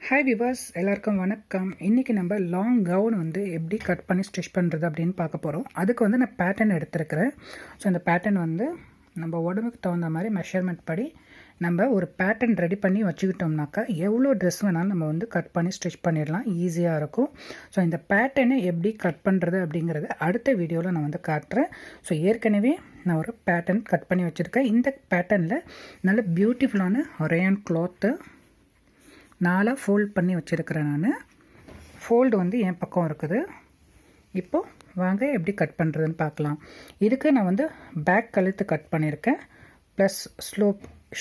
Hi விவாஸ், எல்லாருக்கும் வணக்கம். இன்றைக்கி நம்ம லாங் கவுன் வந்து எப்படி கட் பண்ணி ஸ்டிச் பண்ணுறது அப்படின்னு பார்க்க போகிறோம். அதுக்கு வந்து நான் பேட்டர்ன் எடுத்துருக்கிறேன். ஸோ அந்த பேட்டர்ன் வந்து நம்ம உடம்புக்கு தகுந்த மாதிரி மெஷர்மெண்ட் படி நம்ம ஒரு பேட்டர்ன் ரெடி பண்ணி வச்சுக்கிட்டோம்னாக்கா எவ்வளோ ட்ரெஸ் வேணாலும் நம்ம வந்து கட் பண்ணி ஸ்டிச் பண்ணிடலாம், ஈஸியாக இருக்கும். ஸோ இந்த பேட்டர்னை எப்படி கட் பண்ணுறது அப்படிங்கிறத அடுத்த வீடியோவில் நான் வந்து காட்டுறேன். ஸோ ஏற்கனவே நான் ஒரு பேட்டர்ன் கட் பண்ணி வச்சுருக்கேன். இந்த பேட்டர்னில் நல்ல பியூட்டிஃபுல்லான ரேயான் கிளாத்து நாலாக ஃபோல்ட் பண்ணி வச்சுருக்கிறேன். நான் ஃபோல்டு வந்து என் பக்கம் இருக்குது. இப்போது வாங்க எப்படி கட் பண்ணுறதுன்னு பார்க்கலாம். இதுக்கு நான் வந்து பேக் கழுத்து கட் பண்ணியிருக்கேன், ப்ளஸ்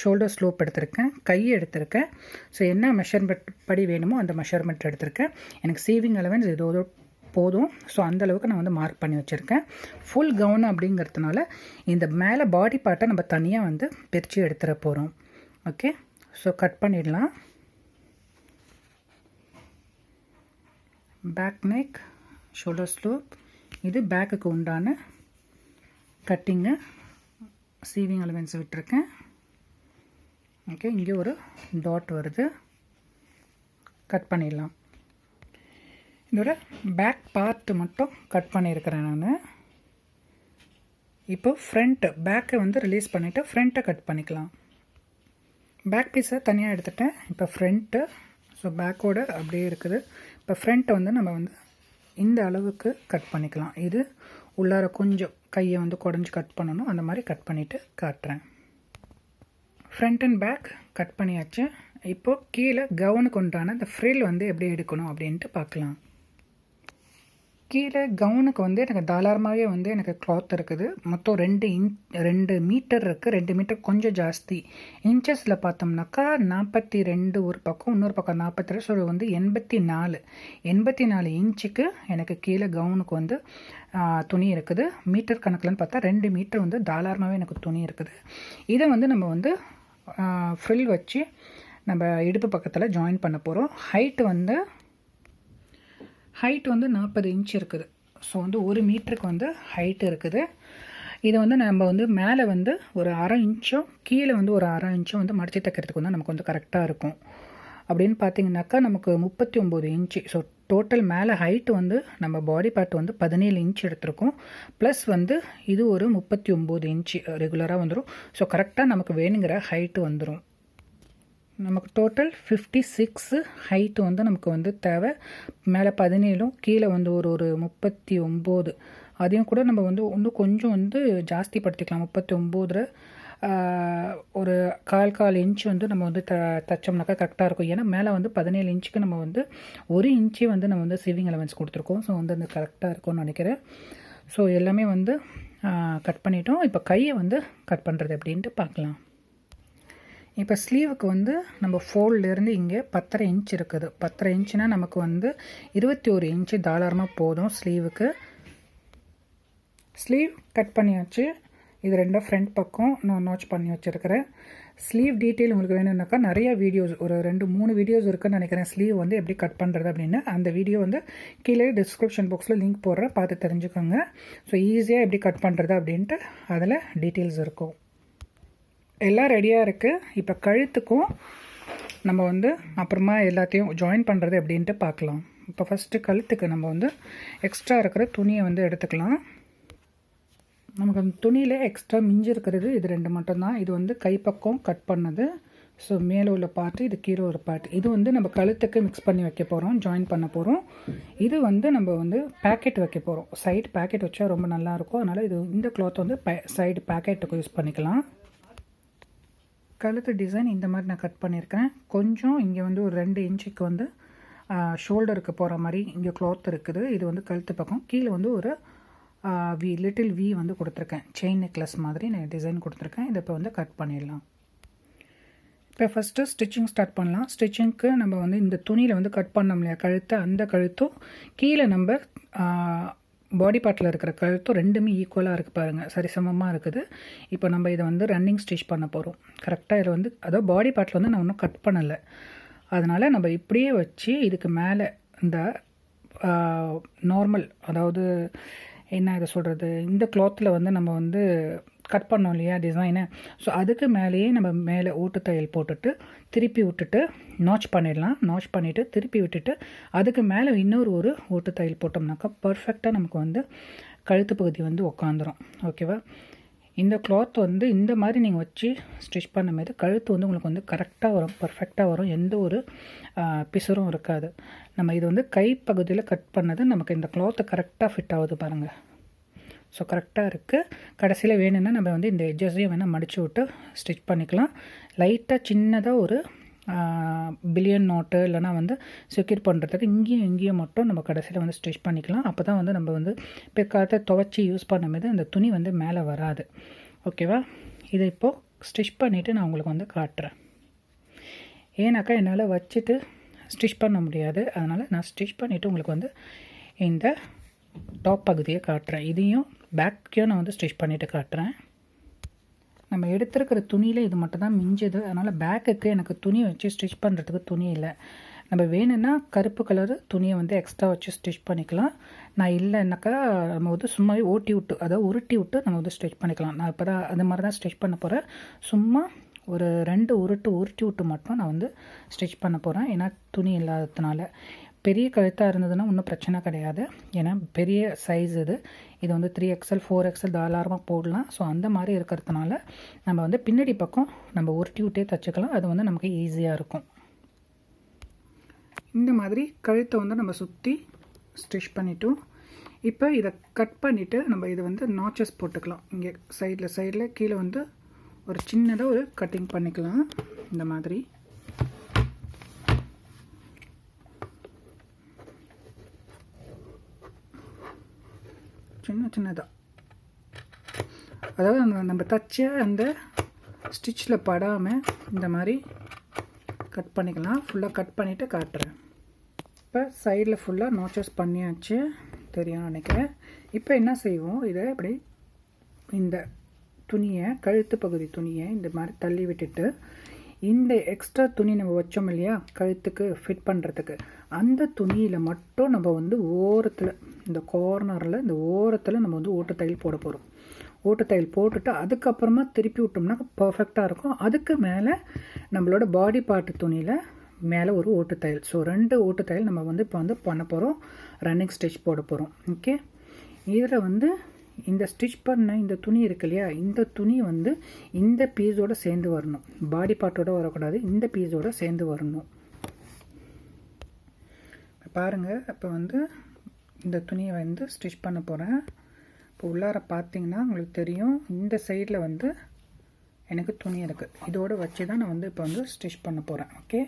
ஷோல்டர் ஸ்லோப் எடுத்திருக்கேன், கை எடுத்திருக்கேன். ஸோ என்ன மெஷர்மெண்ட் படி வேணுமோ அந்த மெஷர்மெண்ட் எடுத்திருக்கேன். எனக்கு சீவிங் அலவன்ஸ் இதோட போதும். ஸோ அந்தளவுக்கு நான் வந்து மார்க் பண்ணி வச்சுருக்கேன். ஃபுல் கவுன் அப்படிங்கிறதுனால இந்த மேலே பாடி பார்ட்டை நம்ம தனியாக வந்து பிரித்து எடுத்துகிற போகிறோம். ஓகே, ஸோ கட் பண்ணிடலாம். பேக் நெக், ஷோல்டர் ஸ்லோப், இது பேக்குக்கு உண்டான கட்டிங்கு. சீவிங் அலவன்ஸ் விட்டுருக்கேன். ஓகே, இங்கே ஒரு டாட் வருது, கட் பண்ணிடலாம். இதோட பேக் பார்ட்டு மட்டும் கட் பண்ணியிருக்கிறேன் நான். இப்போ ஃப்ரண்ட்டு பேக்கை வந்து ரிலீஸ் பண்ணிவிட்டு ஃப்ரண்ட்டை கட் பண்ணிக்கலாம். பேக் பீஸை தனியாக எடுத்துட்டேன். இப்போ ஃப்ரண்ட்டு, ஸோ பேக்கோட அப்படியே இருக்குது. இப்போ ஃப்ரண்ட்டை வந்து நம்ம வந்து இந்த அளவுக்கு கட் பண்ணிக்கலாம். இது உள்ளார கொஞ்சம் கையை வந்து குடஞ்சி கட் பண்ணணும், அந்த மாதிரி கட் பண்ணிவிட்டு காட்டுறேன். ஃப்ரண்ட் அண்ட் பேக் கட் பண்ணியாச்சு. இப்போது கீழே கவுனுக்கு உண்டான இந்த ஃப்ரில் வந்து எப்படி எடுக்கணும் அப்படின்ட்டு பார்க்கலாம். கீழே கவுனுக்கு வந்து எனக்கு தாராளமாகவே வந்து எனக்கு கிளாத் இருக்குது. மொத்தம் 2 மீட்டர் இருக்குது. 2 மீட்டர் கொஞ்சம் ஜாஸ்தி. இன்ச்சஸில் பார்த்தோம்னாக்கா 42 ஒரு பக்கம், இன்னொரு பக்கம் 42. ஸோ வந்து 84 இன்ச்சுக்கு எனக்கு கீழே கவுனுக்கு வந்து துணி இருக்குது. மீட்டர் கணக்கில்னு பார்த்தா 2 மீட்டர் வந்து தாராளமாகவே எனக்கு துணி இருக்குது. இதை வந்து நம்ம வந்து ஃப்ரில் வச்சு நம்ம இடுப்பு பக்கத்தில் ஜாயின் பண்ண போகிறோம். ஹைட் வந்து 40 இன்ச் இருக்குது. ஸோ வந்து 1 மீட்டருக்கு வந்து ஹைட்டு இருக்குது. இதை வந்து நம்ம வந்து மேலே வந்து ஒரு அரை இன்ச்சும் கீழே வந்து ஒரு அரை இன்ச்சும் வந்து மடித்து தைக்கிறதுக்கு வந்து நமக்கு வந்து கரெக்டாக இருக்கும். அப்படின்னு பார்த்தீங்கன்னாக்கா நமக்கு 39 இன்ச்சு. ஸோ டோட்டல் மேலே ஹைட்டு வந்து நம்ம பாடி பார்ட் வந்து 17 இன்ச் எடுத்திருக்கோம். ப்ளஸ் வந்து இது ஒரு 39 இன்ச்சு ரெகுலராக வந்துடும். ஸோ கரெக்டாக நமக்கு வேணுங்கிற ஹைட்டு வந்துடும். நமக்கு டோட்டல் 56 ஹைட்டு வந்து நமக்கு வந்து தேவை. மேலே 17, கீழே வந்து ஒரு 39. அதையும் கூட நம்ம வந்து இன்னும் கொஞ்சம் வந்து ஜாஸ்தி படுத்திக்கலாம். 39 ஒரு கால் இன்ச் வந்து நம்ம வந்து தைச்சோம்னாக்கா கரெக்டாக இருக்கும். ஏன்னா மேலே வந்து 17 இன்ச்சுக்கு நம்ம வந்து 1 இன்ச்சு வந்து நம்ம வந்து சீவிங் அலவன்ஸ் கொடுத்துருக்கோம். ஸோ வந்து அந்த கரெக்டாக இருக்கும்னு நினைக்கிறேன். ஸோ எல்லாமே வந்து கட் பண்ணிட்டோம். இப்போ கையை வந்து கட் பண்ணுறது அப்படின்ட்டு பார்க்கலாம். இப்போ ஸ்லீவுக்கு வந்து நம்ம ஃபோல்ட்லேருந்து இங்கே 10.5 இன்ச் இருக்குது. 10.5 இன்ச்சுனால் நமக்கு வந்து 21 இன்ச்சு தாராளமாக போதும் ஸ்லீவுக்கு. ஸ்லீவ் கட் பண்ணியாச்சு. இது ரெண்டும் ஃப்ரண்ட் பக்கம் நான் நாச் பண்ணி வச்சுருக்கிறேன். ஸ்லீவ் டீட்டெயில் உங்களுக்கு வேணும்னாக்கா நிறைய வீடியோஸ், ஒரு 2-3 வீடியோஸ் இருக்குன்னு நினைக்கிறேன். ஸ்லீவ் வந்து எப்படி கட் பண்ணுறது அப்படின்னு. அந்த வீடியோ வந்து கீழே டிஸ்கிரிப்ஷன் பாக்ஸில் லிங்க் போடுறேன், பார்த்து தெரிஞ்சுக்கோங்க. ஸோ ஈஸியாக எப்படி கட் பண்ணுறது அப்படின்ட்டு அதில் டீட்டெயில்ஸ் இருக்கும். எல்லாம் ரெடியாக இருக்குது. இப்போ கழுத்துக்கும் நம்ம வந்து அப்புறமா எல்லாத்தையும் ஜாயின் பண்ணுறது அப்படின்ட்டு பார்க்கலாம். இப்போ ஃபஸ்ட்டு கழுத்துக்கு நம்ம வந்து எக்ஸ்ட்ரா இருக்கிற துணியை வந்து எடுத்துக்கலாம். நமக்கு அந்த துணியில் எக்ஸ்ட்ரா மிஞ்சி இருக்கிறது இது 2 மட்டும்தான். இது வந்து கைப்பக்கம் கட் பண்ணது. ஸோ மேலே உள்ள பார்ட்டு, இது கீழே ஒரு பார்ட். இது வந்து நம்ம கழுத்துக்கு மிக்ஸ் பண்ணி வைக்க போகிறோம், ஜாயின் பண்ண போகிறோம். இது வந்து நம்ம வந்து பேக்கெட் வைக்க போகிறோம். சைடு பேக்கெட் வச்சா ரொம்ப நல்லாயிருக்கும். அதனால் இது இந்த கிளாத் வந்து சைடு பேக்கெட்டுக்கு யூஸ் பண்ணிக்கலாம். கழுத்து டிசைன் இந்த மாதிரி நான் கட் பண்ணியிருக்கேன். கொஞ்சம் இங்கே வந்து ஒரு 2 இன்ச்சுக்கு வந்து ஷோல்டருக்கு போகிற மாதிரி இங்கே கிளாத் இருக்குது. இது வந்து கழுத்து பக்கம். கீழே வந்து ஒரு லிட்டில் வி வந்து கொடுத்துருக்கேன். செயின் நெக்லஸ் மாதிரி நான் டிசைன் கொடுத்துருக்கேன். இதை இப்போ வந்து கட் பண்ணிடலாம். இப்போ ஃபஸ்ட்டு ஸ்டிச்சிங் ஸ்டார்ட் பண்ணலாம். ஸ்டிச்சிங்க்கு நம்ம வந்து இந்த துணியில் வந்து கட் பண்ணோம் இல்லையா கழுத்தை, அந்த கழுத்தும் கீழே நம்ம பாடி பார்ட்டில் இருக்கிற கழுத்தும் ரெண்டுமே ஈக்குவலாக இருக்குது பாருங்கள், சரிசமமாக இருக்குது. இப்போ நம்ம இதை வந்து ரன்னிங் ஸ்டிச் பண்ண போகிறோம். கரெக்டாக இதில் வந்து அதாவது பாடி பார்ட்டில் வந்து நான் இன்னும் கட் பண்ணலை. அதனால் நம்ம இப்படியே வச்சு இதுக்கு மேலே இந்த நார்மல், அதாவது என்ன இதை சொல்கிறது, இந்த கிளாத்தில் வந்து நம்ம வந்து கட் பண்ணோம் இல்லையா டிசைனை, ஸோ அதுக்கு மேலேயே நம்ம மேலே ஓட்டு தையல் போட்டுட்டு திருப்பி விட்டுட்டு நாச் பண்ணிடலாம். நாச் பண்ணிவிட்டு திருப்பி விட்டுட்டு அதுக்கு மேலே இன்னொரு ஒரு ஓட்டு தையல் போட்டோம்னாக்கா பர்ஃபெக்டாக நமக்கு வந்து கழுத்து பகுதி வந்து உக்காந்துரும். ஓகேவா? இந்த கிளாத் வந்து இந்த மாதிரி நீங்கள் வச்சு ஸ்டிச் பண்ணும்போது கழுத்து வந்து உங்களுக்கு வந்து கரெக்டாக வரும், பர்ஃபெக்டாக வரும், எந்த ஒரு பிசுறும் இருக்காது. நம்ம இது வந்து கை பகுதியில் கட் பண்ணது நமக்கு இந்த கிளாத்து கரெக்டாக ஃபிட் ஆகுது பாருங்கள். ஸோ கரெக்டாக இருக்குது. கடைசியில் வேணும்னா நம்ம வந்து இந்த எட்ஜஸையும் வேணால் மடித்து விட்டு ஸ்டிச் பண்ணிக்கலாம். லைட்டாக சின்னதாக ஒரு பில்லியன் நோட்டு இல்லைனா வந்து செக்யூர் பண்ணுறதுக்கு இங்கேயும் மட்டும் நம்ம கடைசியில் வந்து ஸ்டிச் பண்ணிக்கலாம். அப்போ தான் வந்து நம்ம வந்து பிற்காலத்தை துவைச்சி யூஸ் பண்ணும்போது அந்த துணி வந்து மேலே வராது. ஓகேவா? இதை இப்போது ஸ்டிச் பண்ணிவிட்டு நான் உங்களுக்கு வந்து காட்டுறேன். ஏன்னாக்கா என்னால் வச்சுட்டு ஸ்டிச் பண்ண முடியாது, அதனால் நான் ஸ்டிச் பண்ணிவிட்டு உங்களுக்கு வந்து இந்த டாப் பகுதியை காட்டுறேன். இதையும் பேக்கையும் நான் வந்து ஸ்டிச் பண்ணிவிட்டு காட்டுறேன். நம்ம எடுத்துருக்கிற துணியில் இது மட்டும் தான் மிஞ்சுது, அதனால் பேக்குக்கு எனக்கு துணி வச்சு ஸ்டிச் பண்ணுறதுக்கு துணி இல்லை. நம்ம வேணும்னா கருப்பு கலரு துணியை வந்து எக்ஸ்ட்ரா வச்சு ஸ்டிச் பண்ணிக்கலாம். நான் இல்லைன்னாக்கா நம்ம வந்து சும்மாவே ஓட்டி விட்டு, அதாவது உருட்டி விட்டு நம்ம வந்து ஸ்டிச் பண்ணிக்கலாம். நான் இப்போ தான் அது மாதிரி தான் ஸ்டிச் பண்ண போகிறேன். சும்மா ஒரு 2 உருட்டி விட்டு மட்டும் நான் வந்து ஸ்டிச் பண்ண போகிறேன். ஏன்னா துணி இல்லாததுனால. பெரிய கழுத்தாக இருந்ததுன்னா ஒன்றும் பிரச்சனை கிடையாது, ஏன்னா பெரிய சைஸ் இது வந்து 3XL 4XL தாராளமாக போடலாம். ஸோ அந்த மாதிரி இருக்கிறதுனால நம்ம வந்து பின்னாடி பக்கம் நம்ம உருட்டி விட்டே தைச்சிக்கலாம். அது வந்து நமக்கு ஈஸியாக இருக்கும். இந்த மாதிரி கழுத்தை வந்து நம்ம சுற்றி ஸ்டிச் பண்ணிட்டோம். இப்போ இதை கட் பண்ணிவிட்டு நம்ம இதை வந்து நாச்சஸ் போட்டுக்கலாம். இங்கே சைடில் கீழே வந்து ஒரு சின்னதாக ஒரு கட்டிங் பண்ணிக்கலாம். இந்த மாதிரி சின்னதாக, அதாவது நம்ம தச்ச அந்த ஸ்டிச்சில் படாமல் இந்த மாதிரி கட் பண்ணிக்கலாம். ஃபுல்லாக கட் பண்ணிவிட்டு காட்டுறேன். இப்போ சைடில் ஃபுல்லாக நாச்சஸ் பண்ணியாச்சு, தெரியும் நினைக்கிறேன். இப்போ என்ன செய்வோம், இதை இப்படி இந்த துணியை, கழுத்து பகுதி துணியை இந்த மாதிரி தள்ளி விட்டுட்டு இந்த எக்ஸ்ட்ரா துணி நம்ம வச்சோம் இல்லையா கழுத்துக்கு ஃபிட் பண்ணுறதுக்கு, அந்த துணியில் மட்டும் நம்ம வந்து ஓரத்தில், இந்த கார்னரில் இந்த ஓரத்தில் நம்ம வந்து ஓட்டு தையல் போட போகிறோம். ஓட்டு தையல் போட்டுட்டு அதுக்கப்புறமா திருப்பி விட்டோம்னா பர்ஃபெக்டாக இருக்கும். அதுக்கு மேலே நம்மளோட பாடி பார்ட்டு துணியில் மேலே ஒரு ஓட்டு தையல். ஸோ 2 ஓட்டு தையல் நம்ம வந்து இப்போ வந்து பண்ண போகிறோம். ரன்னிங் ஸ்டிச் போட போகிறோம். ஓகே, இதில் வந்து இந்த ஸ்டிச் பண்ண இந்த துணி இருக்கு இல்லையா, இந்த துணி வந்து இந்த பீஸோடு சேர்ந்து வரணும். பாடி பார்ட்டோடு வரக்கூடாது, இந்த பீஸோடு சேர்ந்து வரணும். பாருங்கள், இப்போ வந்து இந்த துணியை வந்து ஸ்டிச் பண்ண போகிறேன். இப்போ உள்ளார பார்த்தீங்கன்னா உங்களுக்கு தெரியும், இந்த சைடில் வந்து எனக்கு துணி இருக்குது. இதோடு வச்சு தான் நான் வந்து இப்போ வந்து ஸ்டிச் பண்ண போகிறேன். ஓகே.